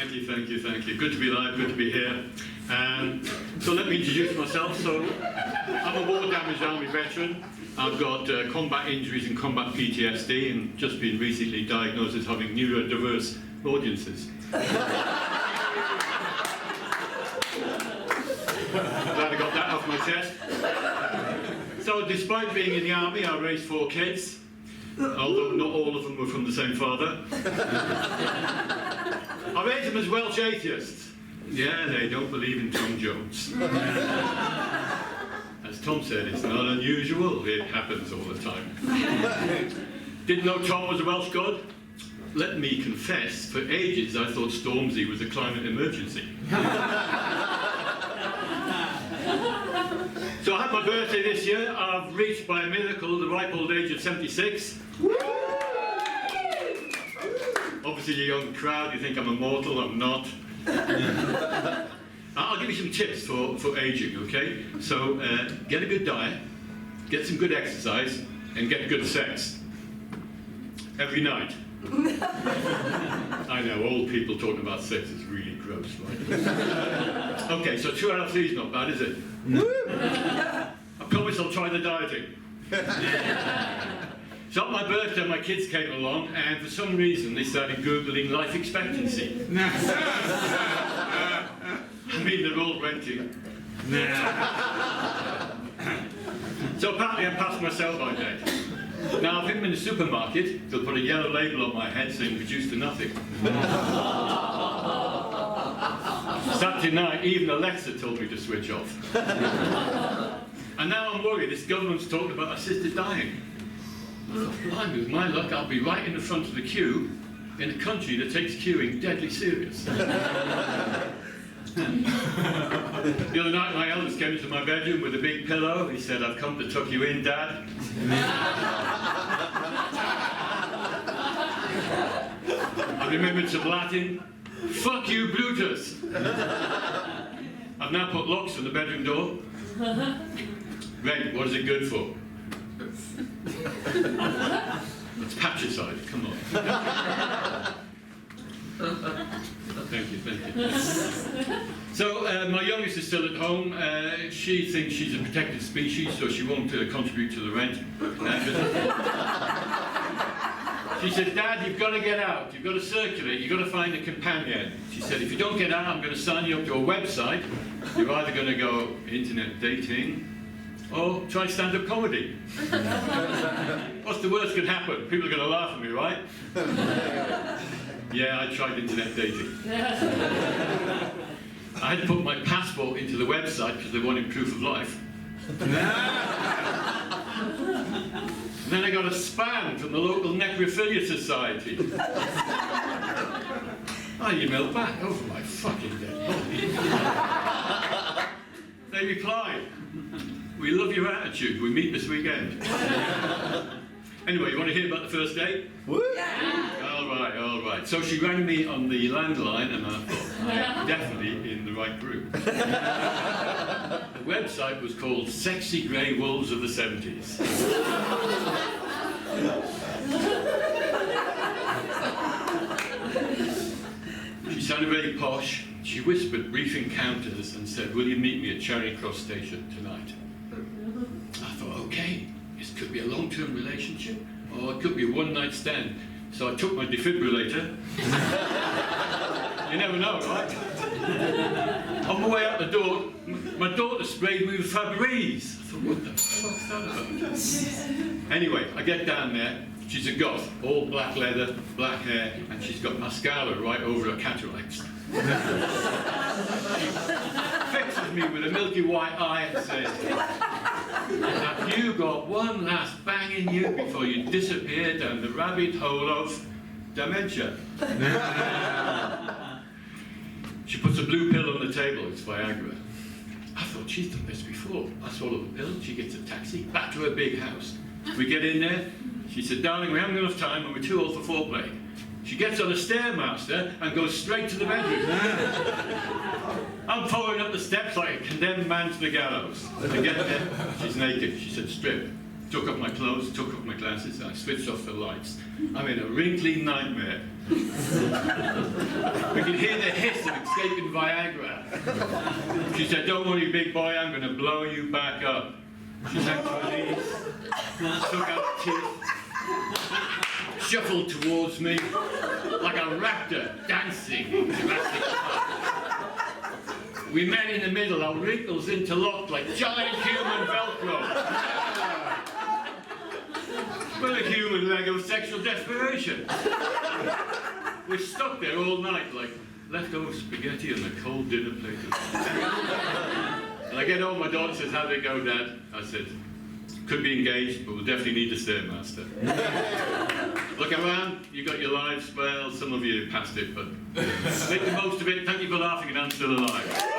Thank you, thank you, thank you. Good to be live, good to be here. So let me introduce myself. So I'm a war-damaged army veteran. I've got combat injuries and combat PTSD and just been recently diagnosed as having neurodiverse audiences. Glad I got that off my chest. So despite being in the army, I raised 4 kids, although not all of them were from the same father. I raised them as Welsh atheists. Yeah, they don't believe in Tom Jones. As Tom said, it's not unusual, it happens all the time. Didn't know Tom was a Welsh god? Let me confess, for ages I thought Stormzy was a climate emergency. So I had my birthday this year. I've reached by a miracle the ripe old age of 76. Obviously a young crowd, you think I'm immortal, I'm not. I'll give you some tips for aging, okay? So get a good diet, get some good exercise, and get good sex. Every night. I know, old people talking about sex is really gross, right? Okay, so 2 out of 3 is not bad, is it? I promise I'll try the dieting. So on my birthday, my kids came along, and for some reason they started Googling life expectancy. I mean, they're all renting. So apparently I'm past my sell-by date. Now, if I'm in the supermarket, they'll put a yellow label on my head saying reduced to nothing. Saturday night, even Alexa told me to switch off. And now I'm worried, this government's talking about assisted dying. Blimey, with my luck, I'll be right in the front of the queue in a country that takes queuing deadly serious. The other night, my eldest came into my bedroom with a big pillow. He said, "I've come to tuck you in, Dad." I remembered some Latin. "Fuck you, Brutus." I've now put locks on the bedroom door. Red, what is it good for? It's patricide, come on. Thank you, thank you. So, my youngest is still at home. She thinks she's a protected species, so she won't contribute to the rent. She said, "Dad, you've got to get out. You've got to circulate. You've got to find a companion." She said, "If you don't get out, I'm going to sign you up to a website. You're either going to go internet dating or try stand-up comedy." What's the worst could happen? People are going to laugh at me, right? Yeah, I tried internet dating. I had to put my passport into the website because they wanted proof of life. And then I got a spam from the local necrophilia society. I emailed back, over my fucking dead body. They replied, "We love your attitude, we meet this weekend." Anyway, you want to hear about the first date? Woo! Yeah. All right. So she rang me on the landline, and I thought, I'm definitely in the right group. The website was called Sexy Grey Wolves of the 70s. She sounded very posh. She whispered brief encounters and said, "Will you meet me at Charing Cross Station tonight?" I thought, okay, this could be a long-term relationship, or it could be a one-night stand. So I took my defibrillator. You never know, right? On my way out the door, my daughter sprayed me with Febreze. I thought, what the fuck's that about? Anyway, I get down there. She's a goth, all black leather, black hair, and she's got mascara right over her cataracts. She fixes me with a milky white eye and says, "Have you got one last bang in you before you disappear down the rabbit hole of dementia?" She puts a blue pill on the table, it's Viagra. I thought, she's done this before. I swallow the pill, she gets a taxi, back to her big house. We get in there, she said, "Darling, we haven't enough time and we're too old for foreplay." She gets on a Stairmaster and goes straight to the bedroom. I'm following up the steps like a condemned man to the gallows. I get there, she's naked. She said, "Strip." took off my clothes, took off my glasses, and I switched off the lights. I'm in a wrinkly nightmare. We could hear the hiss of escaping Viagra. She said, "Don't worry, big boy, I'm going to blow you back up." She sank to her knees, took out teeth, shuffled towards me like a raptor dancing in Jurassic Park. We met in the middle, our wrinkles interlocked like giant human Velcro. Well, a human leg of sexual desperation. We're stuck there all night like leftover spaghetti on a cold dinner plate. And I get home, my daughter says, "How'd it go, Dad?" I said, "Could be engaged, but we'll definitely need a stairmaster." Look around, you got your lives, well, some of you passed it, but make the most of it. Thank you for laughing, and I'm still alive.